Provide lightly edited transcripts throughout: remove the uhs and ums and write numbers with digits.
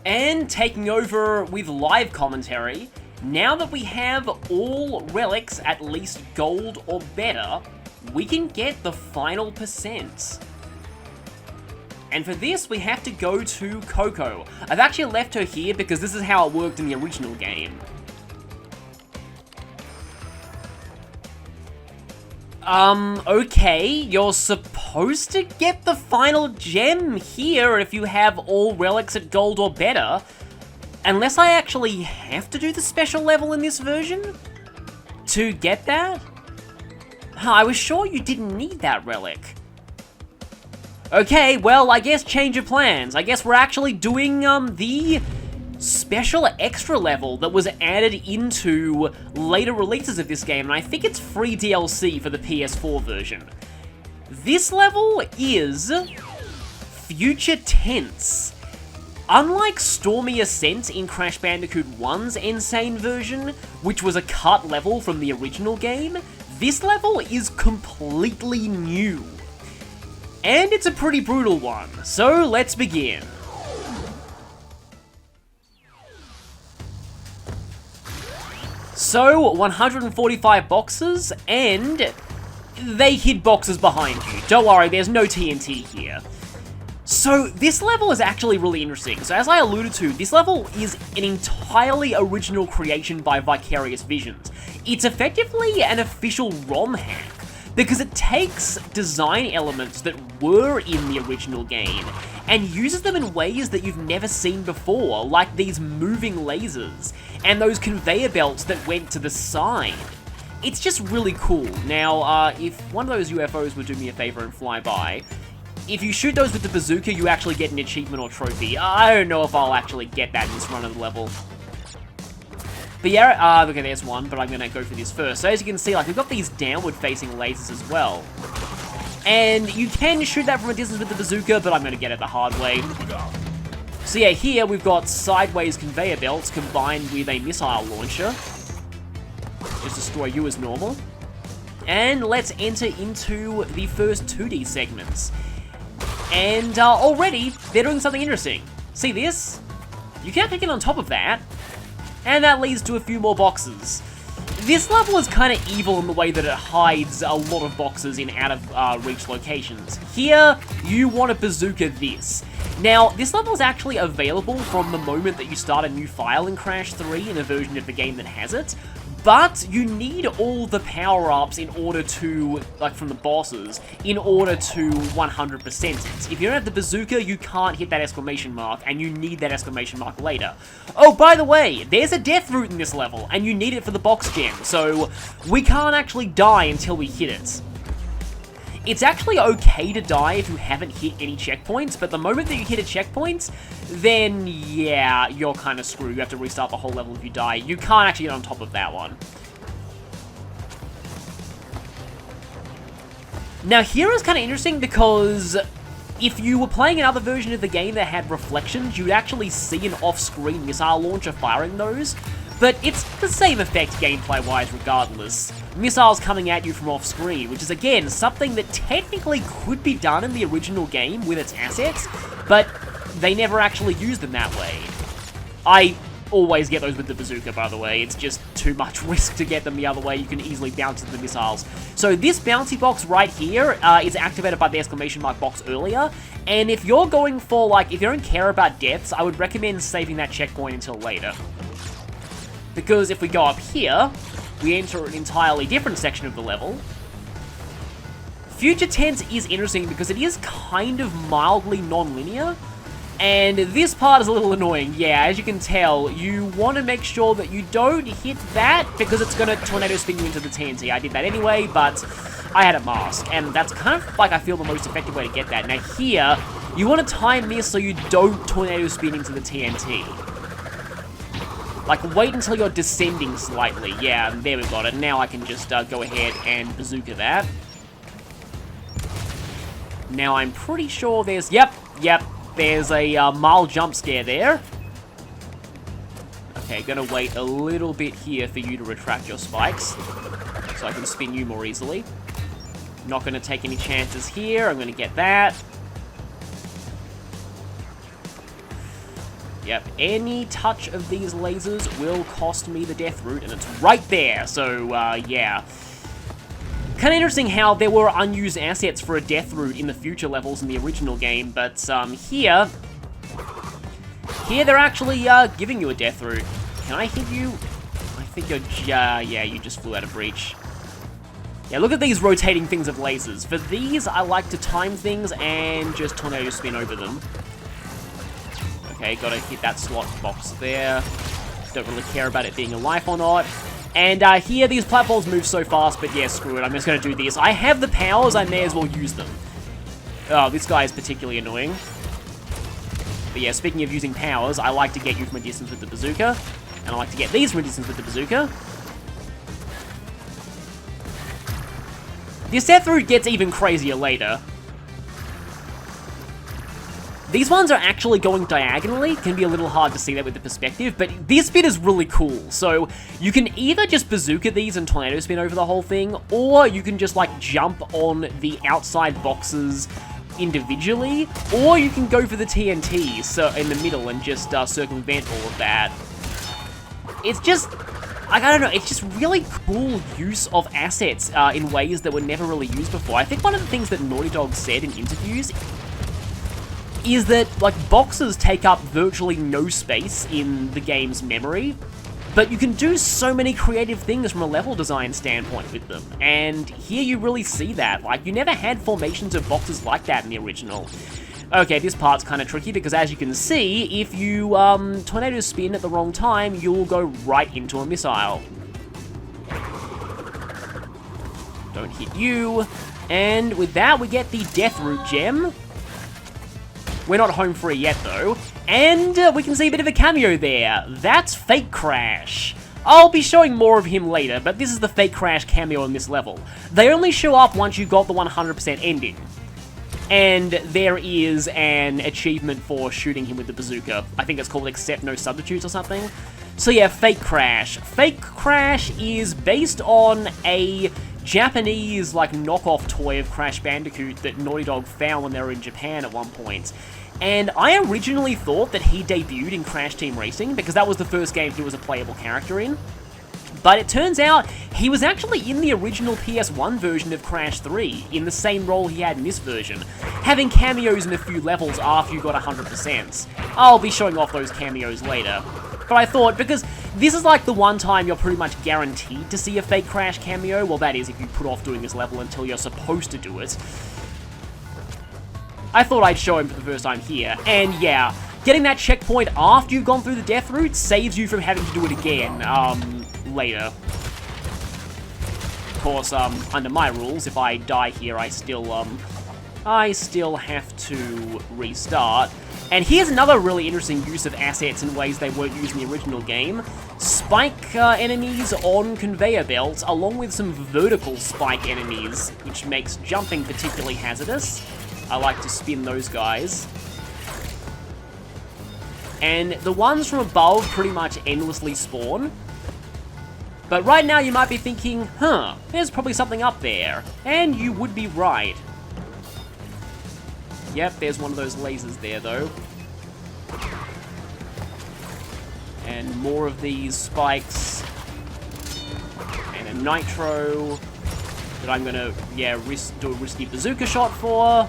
And taking over with live commentary, now that we have all relics at least gold or better, we can get the final percent. And for this, we have to go to Coco. I've actually left her here because this is how it worked in the original game. Okay, you're supposed to get the final gem here if you have all relics at gold or better. Unless I actually have to do the special level in this version to get that? I was sure you didn't need that relic. Okay, well, I guess change of plans. I guess we're actually doing, the special extra level that was added into later releases of this game, and I think it's free DLC for the PS4 version. This level is Future Tense. Unlike Stormy Ascent in Crash Bandicoot 1's Insane version, which was a cut level from the original game, this level is completely new. And it's a pretty brutal one, so let's begin. So, 145 boxes, and they hid boxes behind you. Don't worry, there's no TNT here. So, this level is actually really interesting. So, as I alluded to, this level is an entirely original creation by Vicarious Visions. It's effectively an official ROM hack, because it takes design elements that were in the original game and uses them in ways that you've never seen before, like these moving lasers and those conveyor belts that went to the side. It's just really cool. Now, if one of those UFOs would do me a favor and fly by, if you shoot those with the bazooka, you actually get an achievement or trophy. I don't know if I'll actually get that in this run of the level. But yeah, okay, there's one, but I'm gonna go for this first. So as you can see, like, we've got these downward-facing lasers as well. And you can shoot that from a distance with the bazooka, but I'm gonna get it the hard way. So yeah, here we've got sideways conveyor belts combined with a missile launcher. Just destroy you as normal. And let's enter into the first 2D segments. And already, they're doing something interesting. See this? You can actually get on top of that. And that leads to a few more boxes. This level is kind of evil in the way that it hides a lot of boxes in out-of-reach locations. Here, you want to bazooka this. Now, this level is actually available from the moment that you start a new file in Crash 3 in a version of the game that has it, but you need all the power-ups in order to, like from the bosses, in order to 100% it. If you don't have the bazooka, you can't hit that exclamation mark, and you need that exclamation mark later. Oh, by the way, there's a death route in this level, and you need it for the box gem, so we can't actually die until we hit it. It's actually okay to die if you haven't hit any checkpoints, but the moment that you hit a checkpoint, then yeah, you're kind of screwed. You have to restart the whole level if you die. You can't actually get on top of that one. Now here is kind of interesting because if you were playing another version of the game that had reflections, you'd actually see an off-screen missile launcher firing those. But it's the same effect gameplay-wise regardless. Missiles coming at you from off-screen, which is again something that technically could be done in the original game with its assets, but they never actually used them that way. I always get those with the bazooka, by the way. It's just too much risk to get them the other way. You can easily bounce into the missiles. So this bouncy box right here is activated by the exclamation mark box earlier, and if you're going for, like, if you don't care about deaths, I would recommend saving that checkpoint until later. Because if we go up here, we enter an entirely different section of the level. Future Tense is interesting because it is kind of mildly non-linear, and this part is a little annoying. Yeah, as you can tell, you want to make sure that you don't hit that because it's going to tornado spin you into the TNT. I did that anyway, but I had a mask, and that's kind of like I feel the most effective way to get that. Now here, you want to time this so you don't tornado spin into the TNT. Like, wait until you're descending slightly. Yeah, there we've got it. Now I can just go ahead and bazooka that. Now I'm pretty sure there's... Yep, there's a mild jump scare there. Okay, gonna wait a little bit here for you to retract your spikes, so I can spin you more easily. Not gonna take any chances here. I'm gonna get that. Yep, any touch of these lasers will cost me the death root, and it's right there, so, yeah. Kind of interesting how there were unused assets for a death root in the future levels in the original game, but, here they're actually, giving you a death root. Can I hit you? I think you're, yeah, you just flew out of reach. Yeah, look at these rotating things of lasers. For these, I like to time things and just tornado spin over them. Okay, gotta hit that slot box there. Don't really care about it being a life or not. And here, these platforms move so fast, but yeah, screw it. I'm just gonna do this. I have the powers, I may as well use them. Oh, this guy is particularly annoying. But yeah, speaking of using powers, I like to get you from a distance with the bazooka. And I like to get these from a distance with the bazooka. This death route gets even crazier later. These ones are actually going diagonally. Can be a little hard to see that with the perspective, but this bit is really cool. So you can either just bazooka these and tornado spin over the whole thing, or you can just like jump on the outside boxes individually, or you can go for the TNT so in the middle and just circumvent all of that. It's just, I don't know, it's just really cool use of assets in ways that were never really used before. I think one of the things that Naughty Dog said in interviews is that, like, boxes take up virtually no space in the game's memory, but you can do so many creative things from a level design standpoint with them, and here you really see that. Like, you never had formations of boxes like that in the original. Okay, this part's kind of tricky, because as you can see, if you tornado spin at the wrong time, you'll go right into a missile. Don't hit you. And with that, we get the Death Root gem. We're not home free yet, though. And we can see a bit of a cameo there. That's Fake Crash. I'll be showing more of him later, but this is the Fake Crash cameo in this level. They only show up once you got the 100% ending. And there is an achievement for shooting him with the bazooka. I think it's called Accept No Substitutes or something. So yeah, Fake Crash. Fake Crash is based on a Japanese, like, knockoff toy of Crash Bandicoot that Naughty Dog found when they were in Japan at one point. And I originally thought that he debuted in Crash Team Racing, because that was the first game he was a playable character in. But it turns out he was actually in the original PS1 version of Crash 3, in the same role he had in this version, having cameos in a few levels after you got 100%. I'll be showing off those cameos later. But I thought, because this is like the one time you're pretty much guaranteed to see a Fake Crash cameo, well, that is if you put off doing this level until you're supposed to do it. I thought I'd show him for the first time here, and yeah, getting that checkpoint after you've gone through the death route saves you from having to do it again, later. Of course, under my rules, if I die here, I still have to restart. And here's another really interesting use of assets in ways they weren't used in the original game. Spike enemies on conveyor belts, along with some vertical spike enemies, which makes jumping particularly hazardous. I like to spin those guys. And the ones from above pretty much endlessly spawn. But right now you might be thinking, huh, there's probably something up there. And you would be right. Yep, there's one of those lasers there, though. And more of these spikes. And a nitro that I'm gonna, yeah, do a risky bazooka shot for.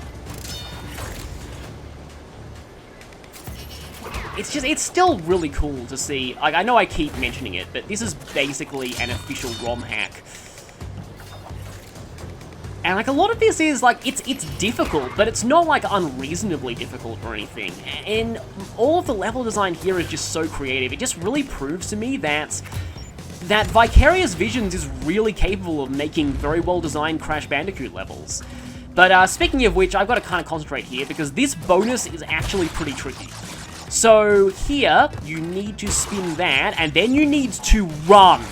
It's still really cool to see. Like, I know I keep mentioning it, but this is basically an official ROM hack. And, like, a lot of this is, like, it's difficult, but it's not, like, unreasonably difficult or anything. And all of the level design here is just so creative. It just really proves to me that Vicarious Visions is really capable of making very well-designed Crash Bandicoot levels. But, speaking of which, I've got to kind of concentrate here, because this bonus is actually pretty tricky. So, here, you need to spin that, and then you need to run.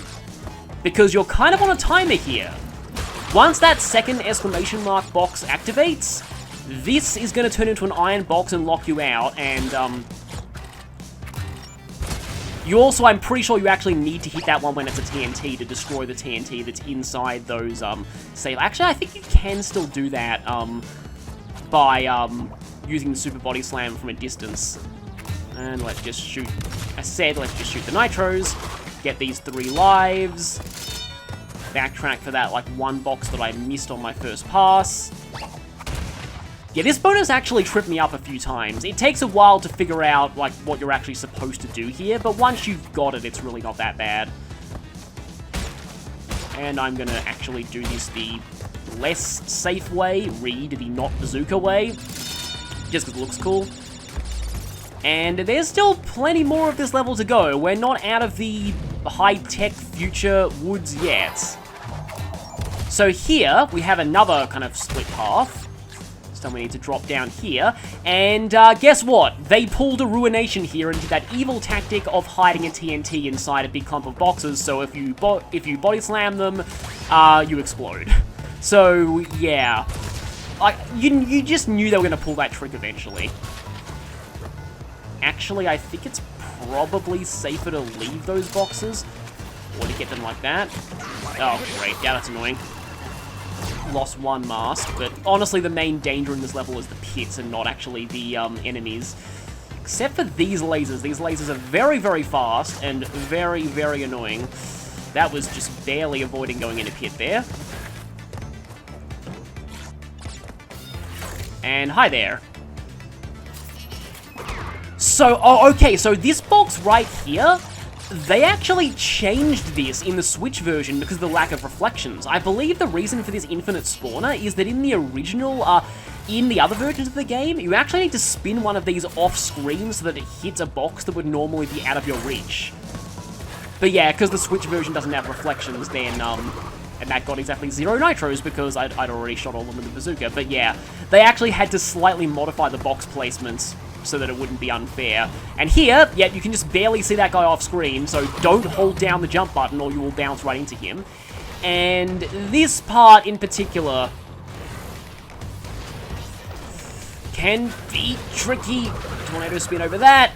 Because you're kind of on a timer here. Once that second exclamation mark box activates, this is going to turn into an iron box and lock you out, and, you also, I'm pretty sure you actually need to hit that one when it's a TNT to destroy the TNT that's inside those, save. Actually, I think you can still do that, by, using the Super Body Slam from a distance. And let's just shoot, I said, let's just shoot the nitros. Get these 3 lives. Backtrack for that, like, 1 box that I missed on my first pass. Yeah, this bonus actually tripped me up a few times. It takes a while to figure out, like, what you're actually supposed to do here, but once you've got it, it's really not that bad. And I'm gonna actually do this the less safe way, read the not bazooka way, just because it looks cool. And there's still plenty more of this level to go. We're not out of the high-tech future woods yet. So here, we have another kind of split path. So we need to drop down here. And guess what? They pulled a Ruination here and did that evil tactic of hiding a TNT inside a big clump of boxes. So if you body slam them, you explode. So yeah, you just knew they were going to pull that trick eventually. Actually, I think it's probably safer to leave those boxes or to get them like that. Oh great, yeah, that's annoying. Lost 1 mask, but honestly the main danger in this level is the pits and not actually the enemies. Except for these lasers. These lasers are very, very fast and very, very annoying. That was just barely avoiding going in a pit there. And hi there. So, oh, okay, so this box right here, they actually changed this in the Switch version because of the lack of reflections. I believe the reason for this infinite spawner is that in the original, in the other versions of the game, you actually need to spin one of these off screen so that it hits a box that would normally be out of your reach. But yeah, because the Switch version doesn't have reflections, then, and that got exactly 0 nitros because I'd already shot all of them with the bazooka. But yeah, they actually had to slightly modify the box placements so that it wouldn't be unfair. And here, yeah, you can just barely see that guy off screen, so don't hold down the jump button or you will bounce right into him. And this part in particular can be tricky. Tornado spin over that.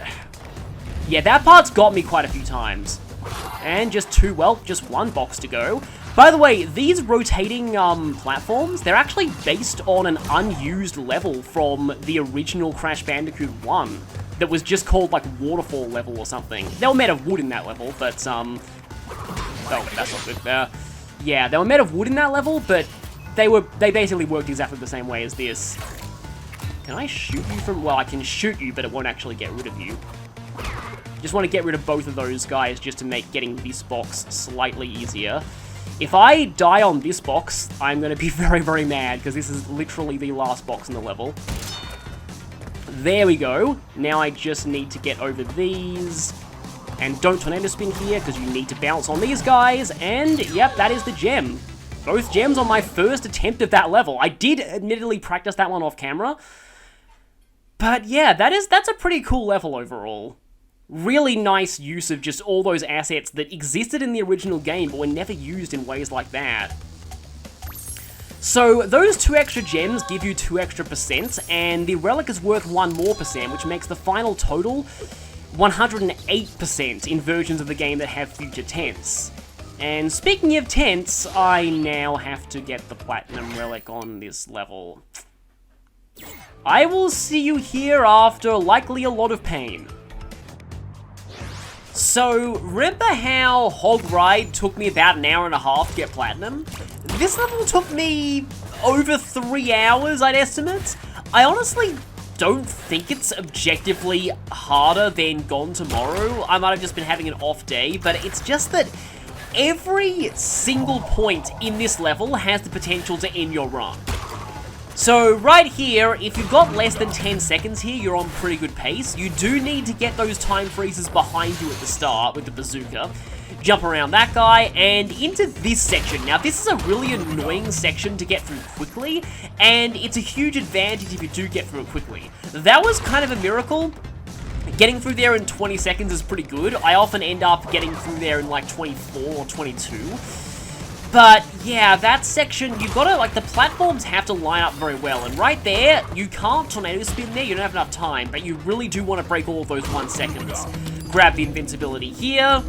Yeah, that part's got me quite a few times. And just just 1 box to go. By the way, these rotating platforms, they're actually based on an unused level from the original Crash Bandicoot 1 that was just called, like, Waterfall level or something. They were made of wood in that level, but, oh, that's not good. Yeah, they were made of wood in that level, but they basically worked exactly the same way as this. Can I shoot you from... Well, I can shoot you, but it won't actually get rid of you. Just want to get rid of both of those guys just to make getting this box slightly easier. If I die on this box, I'm going to be very, very mad, because this is literally the last box in the level. There we go. Now I just need to get over these. And don't tornado spin here, because you need to bounce on these guys. And, yep, that is the gem. Both gems on my first attempt at that level. I did admittedly practice that one off camera. But yeah, that's a pretty cool level overall. Really nice use of just all those assets that existed in the original game but were never used in ways like that. So those 2 extra gems give you 2 extra percents, and the Relic is worth 1 more percent, which makes the final total 108% in versions of the game that have future tents. And speaking of tents, I now have to get the Platinum Relic on this level. I will see you here after likely a lot of pain. So, remember how Hog Ride took me about an hour and a half to get Platinum? This level took me over 3 hours, I'd estimate. I honestly don't think it's objectively harder than Gone Tomorrow. I might have just been having an off day, but it's just that every single point in this level has the potential to end your run. So right here, if you've got less than 10 seconds here, you're on pretty good pace. You do need to get those time freezes behind you at the start with the bazooka. Jump around that guy and into this section. Now this is a really annoying section to get through quickly, and it's a huge advantage if you do get through it quickly. That was kind of a miracle. Getting through there in 20 seconds is pretty good. I often end up getting through there in like 24 or 22. But, yeah, that section, you've got to, like, the platforms have to line up very well. And right there, you can't tornado spin there, you don't have enough time. But you really do want to break all of those 1 seconds. Grab the invincibility here.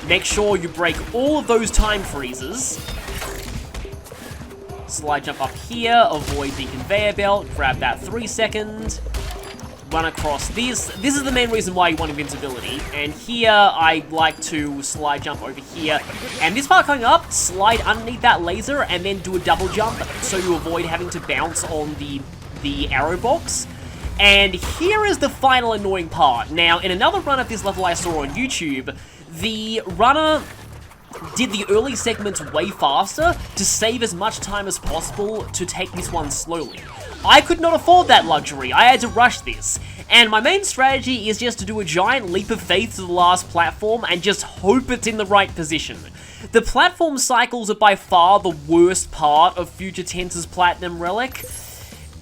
Make sure you break all of those time freezes. Slide jump up here, avoid the conveyor belt, grab that 3 second. run across this. This is the main reason why you want invincibility. And here, I like to slide jump over here. And this part coming up, slide underneath that laser and then do a double jump so you avoid having to bounce on the arrow box. And here is the final annoying part. Now, in another run of this level I saw on YouTube, the runner did the early segments way faster to save as much time as possible to take this one slowly. I could not afford that luxury, I had to rush this. And my main strategy is just to do a giant leap of faith to the last platform and just hope it's in the right position. The platform cycles are by far the worst part of Future Tense's Platinum Relic.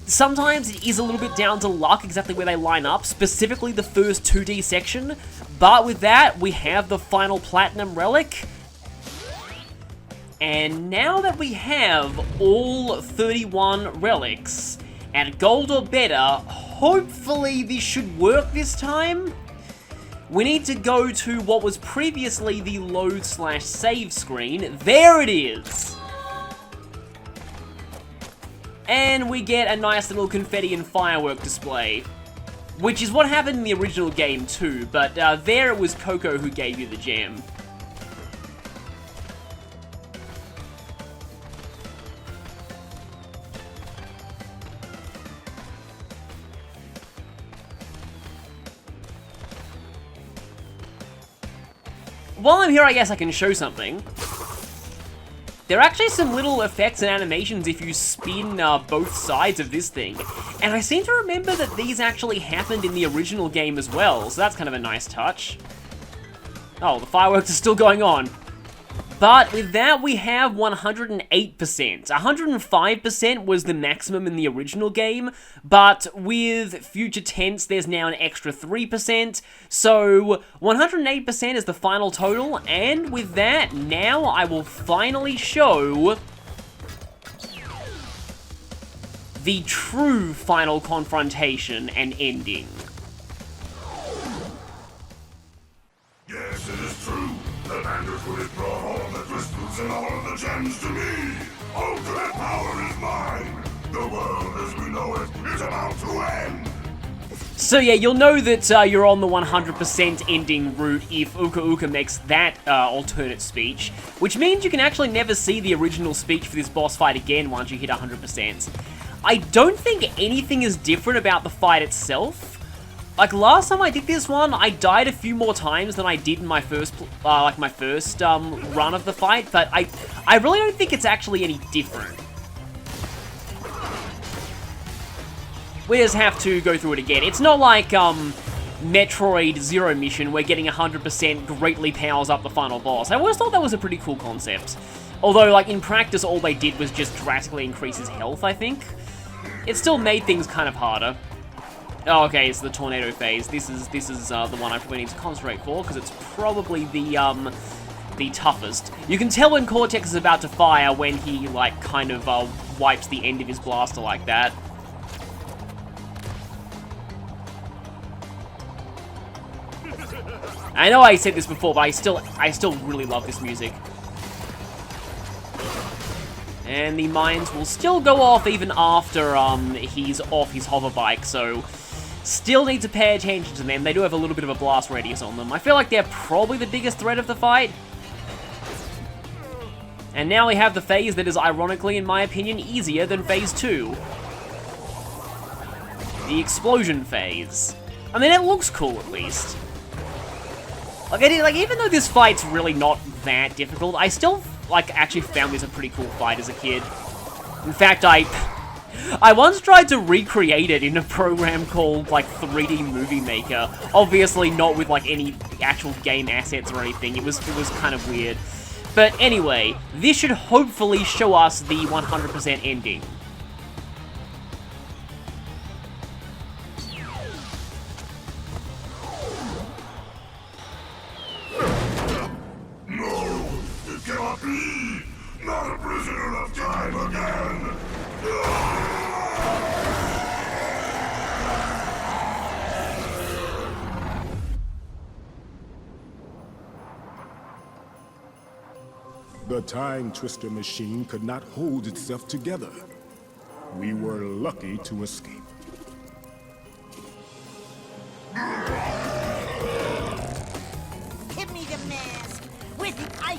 Sometimes it is a little bit down to luck exactly where they line up, specifically the first 2D section, but with that, we have the final Platinum Relic. And now that we have all 31 relics, at gold or better, hopefully this should work this time. We need to go to what was previously the load/save screen. There it is! And we get a nice little confetti and firework display. Which is what happened in the original game too, but there it was Coco who gave you the gem. While I'm here, I guess I can show something. There are actually some little effects and animations if you spin both sides of this thing. And I seem to remember that these actually happened in the original game as well, so that's kind of a nice touch. Oh, the fireworks are still going on. But with that, we have 108%. 105% was the maximum in the original game, but with Future Tense, there's now an extra 3%, so 108% is the final total, and with that, now I will finally show the true final confrontation and ending. Yes, it is true. The Bandicoot has brought all the crystals and all of the gems to me. Ultimate power is mine. The world as we know it is about to end. So yeah, you'll know that you're on the 100% ending route if Uka Uka makes that alternate speech, which means you can actually never see the original speech for this boss fight again once you hit 100%. I don't think anything is different about the fight itself. Like, last time I did this one, I died a few more times than I did in my first, run of the fight, but I really don't think it's actually any different. We just have to go through it again. It's not like, Metroid Zero Mission, where getting 100% greatly powers up the final boss. I always thought that was a pretty cool concept. Although, like, in practice, all they did was just drastically increase his health, I think. It still made things kind of harder. Oh, okay, it's the tornado phase. This is the one I probably need to concentrate for, because it's probably the toughest. You can tell when Cortex is about to fire when he, like, kind of, wipes the end of his blaster like that. I know I said this before, but I still really love this music. And the mines will still go off even after, he's off his hover bike, so still need to pay attention to them. They do have a little bit of a blast radius on them. I feel like they're probably the biggest threat of the fight. And now we have the phase that is, ironically, in my opinion, easier than phase 2. The explosion phase. I mean, it looks cool, at least. Like, even though this fight's really not that difficult, I still, like, actually found this a pretty cool fight as a kid. In fact, I once tried to recreate it in a program called, like, 3D Movie Maker. Obviously not with, like, any actual game assets or anything. It was kind of weird. But anyway, this should hopefully show us the 100% ending. No, it cannot be. Not a prisoner of time again. The Time Twister machine could not hold itself together. We were lucky to escape.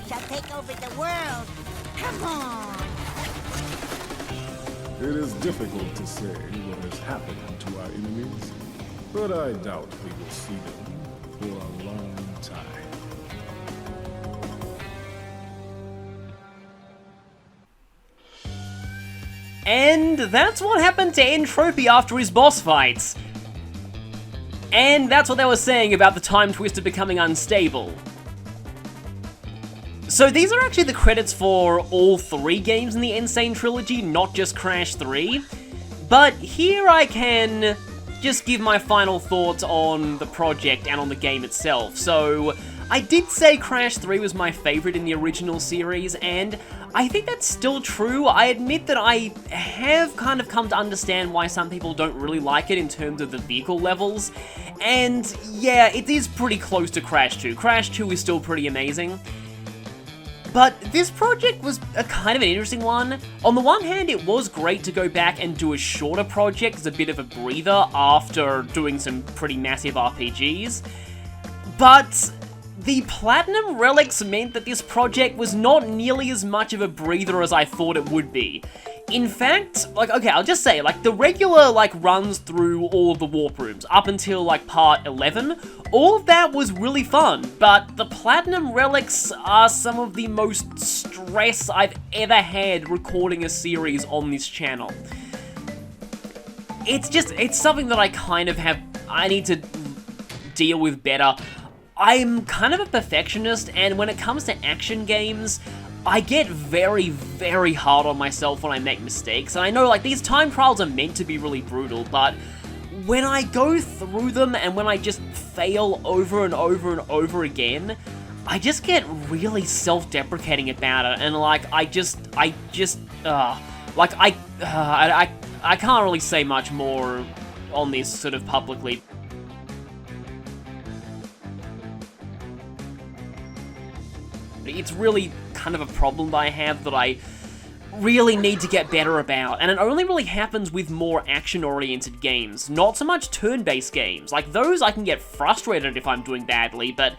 shall take over the world. Come on. It is difficult to say what has happened to our enemies, but I doubt we will see them for a long time. And that's what happened to Entropy after his boss fights. And that's what they were saying about the Time Twister becoming unstable. So these are actually the credits for all 3 games in the Sane Trilogy, not just Crash 3. But here I can just give my final thoughts on the project and on the game itself. So I did say Crash 3 was my favorite in the original series, and I think that's still true. I admit that I have kind of come to understand why some people don't really like it in terms of the vehicle levels. And yeah, it is pretty close to Crash 2. Crash 2 is still pretty amazing. But this project was a kind of an interesting one. On the one hand, it was great to go back and do a shorter project as a bit of a breather after doing some pretty massive RPGs. But the Platinum Relics meant that this project was not nearly as much of a breather as I thought it would be. In fact, okay, I'll just say, the regular, runs through all of the warp rooms, up until, part 11, all of that was really fun, but the Platinum Relics are some of the most stress I've ever had recording a series on this channel. It's something that I need to deal with better. I'm kind of a perfectionist, and when it comes to action games, I get very, very hard on myself when I make mistakes, and I know, these time trials are meant to be really brutal, but when I go through them and when I just fail over and over and over again, I just get really self-deprecating about it, and, I can't really say much more on this sort of publicly. It's really kind of a problem that I have that I really need to get better about, and it only really happens with more action-oriented games, not so much turn-based games. Those I can get frustrated if I'm doing badly, but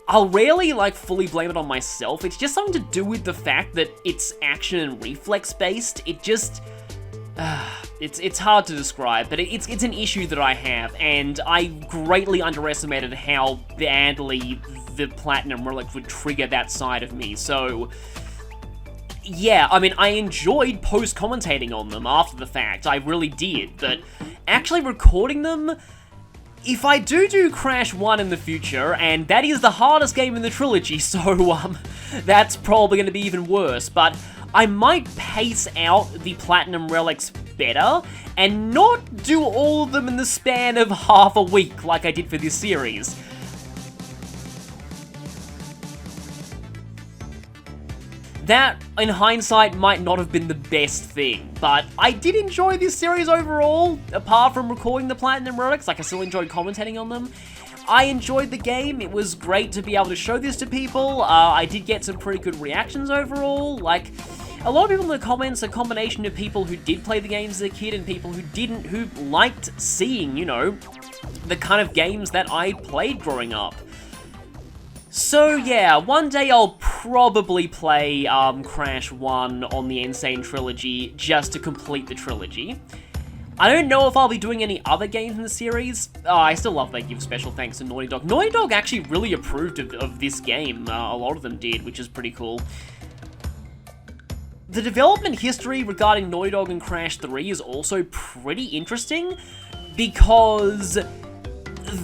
I'll rarely, fully blame it on myself. It's just something to do with the fact that it's action and reflex-based. It just... it's hard to describe, but it's an issue that I have, and I greatly underestimated how badly the Platinum Relic would trigger that side of me, so yeah, I mean, I enjoyed post-commentating on them after the fact, I really did, but actually recording them, if I do Crash 1 in the future, and that is the hardest game in the trilogy, so that's probably going to be even worse, but I might pace out the Platinum Relics better, and not do all of them in the span of half a week like I did for this series. That, in hindsight, might not have been the best thing, but I did enjoy this series overall, apart from recording the Platinum Relics, I still enjoyed commentating on them. I enjoyed the game, it was great to be able to show this to people, I did get some pretty good reactions overall, a lot of people in the comments, a combination of people who did play the games as a kid and people who didn't, who liked seeing, the kind of games that I played growing up. So yeah, one day I'll probably play Crash 1 on the Sane Trilogy just to complete the trilogy. I don't know if I'll be doing any other games in the series. I still love they give special thanks to Naughty Dog. Naughty Dog actually really approved of this game. A lot of them did, which is pretty cool. The development history regarding Naughty Dog and Crash 3 is also pretty interesting because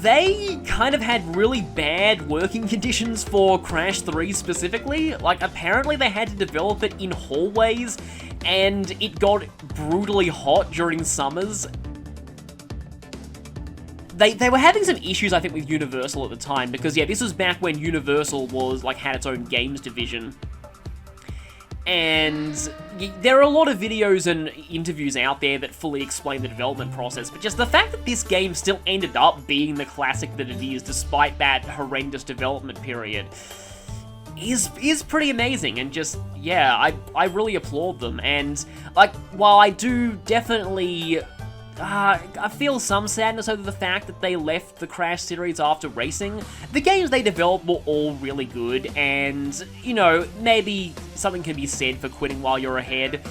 they kind of had really bad working conditions for Crash 3 specifically. Apparently they had to develop it in hallways, and it got brutally hot during summers. They were having some issues, I think, with Universal at the time, because, yeah, this was back when Universal was, had its own games division. And there are a lot of videos and interviews out there that fully explain the development process, but just the fact that this game still ended up being the classic that it is, despite that horrendous development period, is pretty amazing, and just, yeah, I really applaud them, and, while I do definitely I feel some sadness over the fact that they left the Crash series after racing. The games they developed were all really good, and, you know, maybe something can be said for quitting while you're ahead.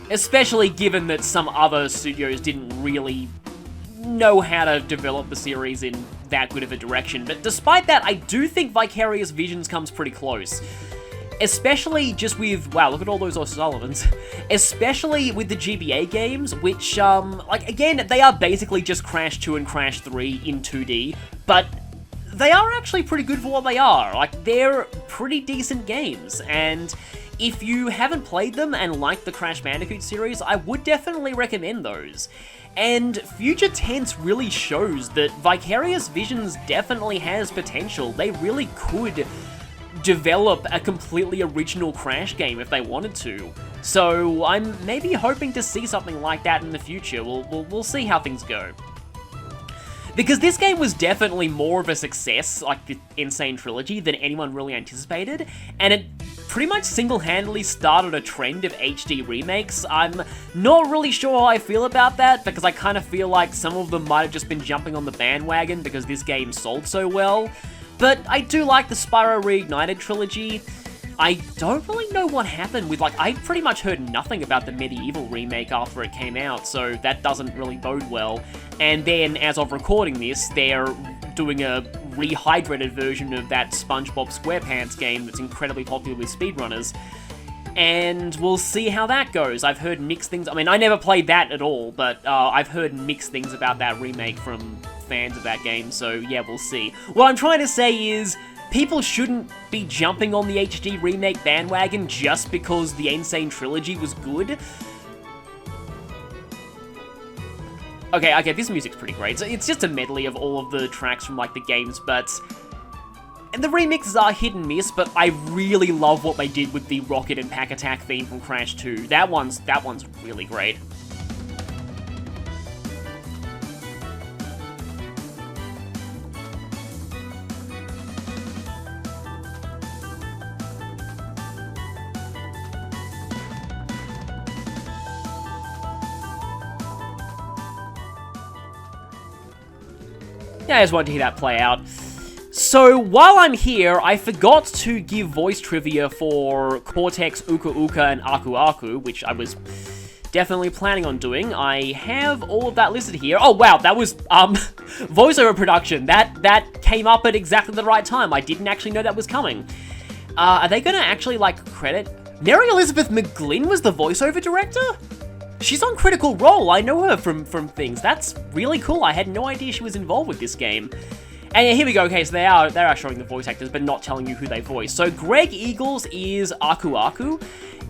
Especially given that some other studios didn't really know how to develop the series in that good of a direction. But despite that, I do think Vicarious Visions comes pretty close. Especially just with, wow, look at all those O'Sullivans. Especially with the GBA games, which, like, again, they are basically just Crash 2 and Crash 3 in 2D, but they are actually pretty good for what they are. Like, they're pretty decent games, and if you haven't played them and like the Crash Bandicoot series, I would definitely recommend those. And Future Tense really shows that Vicarious Visions definitely has potential. They really could develop a completely original Crash game if they wanted to. So I'm maybe hoping to see something like that in the future. We'll see how things go. Because this game was definitely more of a success, like the Insane Trilogy, than anyone really anticipated, and it pretty much single-handedly started a trend of HD remakes. I'm not really sure how I feel about that, because I kind of feel like some of them might have just been jumping on the bandwagon because this game sold so well. But I do like the Spyro Reignited trilogy. I don't really know what happened with, like, I pretty much heard nothing about the Medieval remake after it came out, so that doesn't really bode well. And then, as of recording this, they're doing a rehydrated version of that SpongeBob SquarePants game that's incredibly popular with speedrunners. And we'll see how that goes. I've heard mixed things. I mean, I never played that at all, but I've heard mixed things about that remake from fans of that game, so yeah, we'll see. What I'm trying to say is, people shouldn't be jumping on the HD remake bandwagon just because the Insane Trilogy was good. Okay, this music's pretty great. So it's just a medley of all of the tracks from, like, the games, but and the remixes are hit and miss, but I really love what they did with the Rocket and Pack Attack theme from Crash 2. That one's really great. Yeah, I just wanted to hear that play out. So, while I'm here, I forgot to give voice trivia for Cortex, Uka Uka, and Aku Aku, which I was definitely planning on doing. I have all of that listed here. Oh, wow, that was, voiceover production. That came up at exactly the right time. I didn't actually know that was coming. Are they gonna actually, like, credit? Mary Elizabeth McGlynn was the voiceover director? She's on Critical Role, I know her from things. That's really cool, I had no idea she was involved with this game. And yeah, here we go, okay, so they are showing the voice actors, but not telling you who they voice. So Greg Eagles is Aku Aku,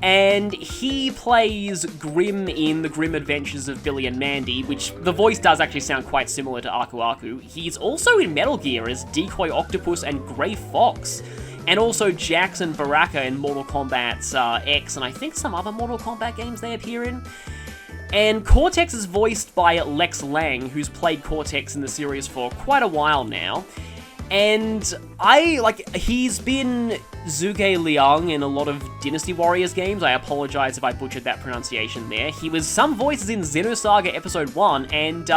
and he plays Grim in The Grim Adventures of Billy and Mandy, which the voice does actually sound quite similar to Aku Aku. He's also in Metal Gear as Decoy Octopus and Grey Fox, and also Jackson Baraka in Mortal Kombat X, and I think some other Mortal Kombat games they appear in. And Cortex is voiced by Lex Lang, who's played Cortex in the series for quite a while now. And he's been Zhuge Liang in a lot of Dynasty Warriors games. I apologize if I butchered that pronunciation there. He was some voices in Xenosaga Episode 1, and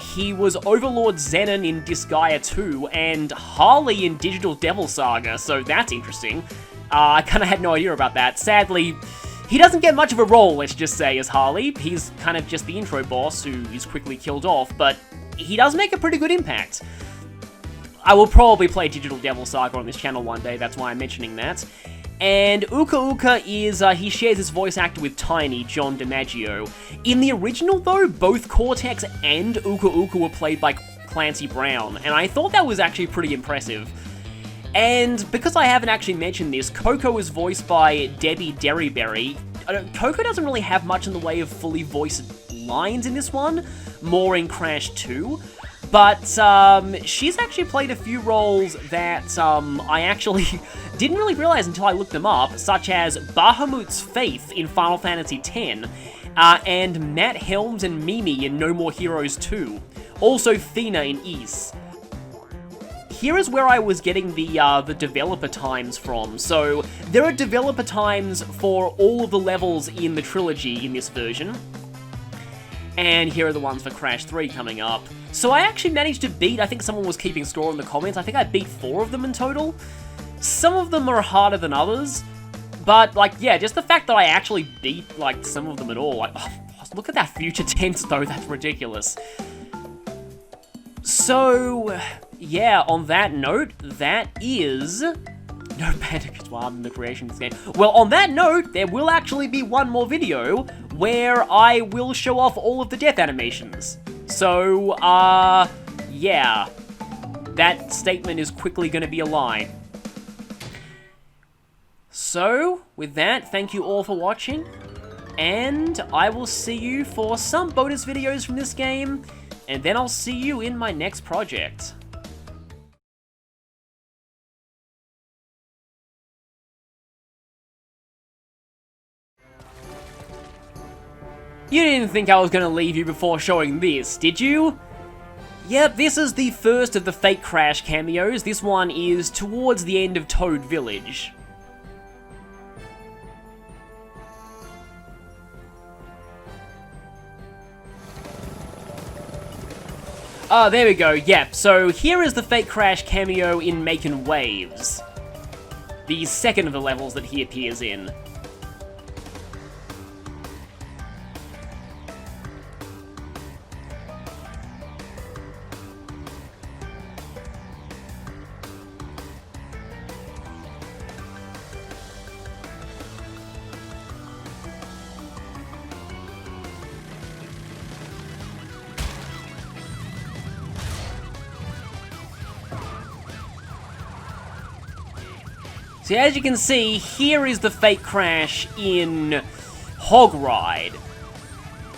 he was Overlord Zenon in Disgaea 2, and Harley in Digital Devil Saga, so that's interesting. I kind of had no idea about that. Sadly, he doesn't get much of a role, let's just say, as Harley. He's kind of just the intro boss who is quickly killed off, but he does make a pretty good impact. I will probably play Digital Devil Saga on this channel one day, that's why I'm mentioning that. And Uka Uka is, he shares his voice actor with Tiny, John DiMaggio. In the original, though, both Cortex and Uka Uka were played by Clancy Brown, and I thought that was actually pretty impressive. And because I haven't actually mentioned this, Coco is voiced by Debbie Derryberry. Coco doesn't really have much in the way of fully voiced lines in this one, more in Crash 2. But she's actually played a few roles that I actually didn't really realize until I looked them up, such as Bahamut's Faith in Final Fantasy X, and Matt Helms and Mimi in No More Heroes 2. Also Fina in Ys. here is where I was getting the developer times from. So, there are developer times for all of the levels in the trilogy in this version. And here are the ones for Crash 3 coming up. So I actually managed to beat, I think someone was keeping score in the comments, I think I beat 4 of them in total. Some of them are harder than others, but, like, yeah, just the fact that I actually beat, like, some of them at all, like, oh, look at that future tense, though, that's ridiculous. So, yeah, on that note, that is... No Bandicoot in the creation of this game. Well, on that note, there will actually be one more video where I will show off all of the death animations. So, yeah. That statement is quickly going to be a lie. So, with that, thank you all for watching, and I will see you for some bonus videos from this game, and then I'll see you in my next project. You didn't think I was going to leave you before showing this, did you? Yep, this is the first of the fake Crash cameos. This one is towards the end of Toad Village. Ah, there we go, yep. So here is the fake Crash cameo in Makin' Waves. The second of the levels that he appears in. So as you can see, here is the fake Crash in Hog Ride.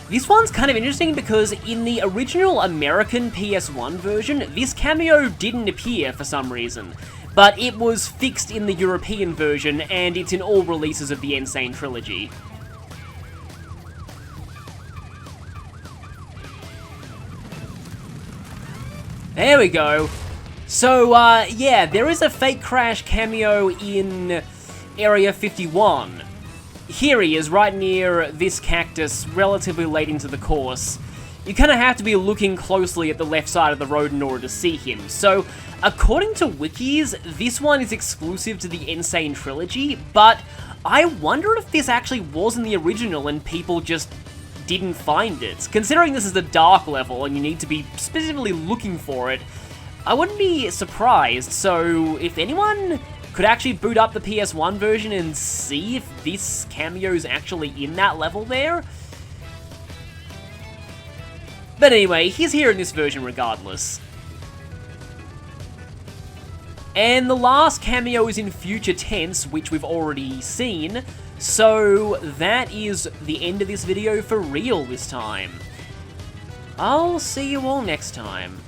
This one's kind of interesting because in the original American PS1 version, this cameo didn't appear for some reason, but it was fixed in the European version, and it's in all releases of the Insane Trilogy. There we go. So, yeah, there is a fake Crash cameo in Area 51. Here he is, right near this cactus, relatively late into the course. You kind of have to be looking closely at the left side of the road in order to see him. So, according to wikis, this one is exclusive to the Insane Trilogy, but I wonder if this actually was in the original and people just didn't find it. Considering this is a dark level and you need to be specifically looking for it, I wouldn't be surprised. So if anyone could actually boot up the PS1 version and see if this cameo is actually in that level there. But anyway, he's here in this version regardless. And the last cameo is in future tense, which we've already seen. So that is the end of this video for real this time. I'll see you all next time.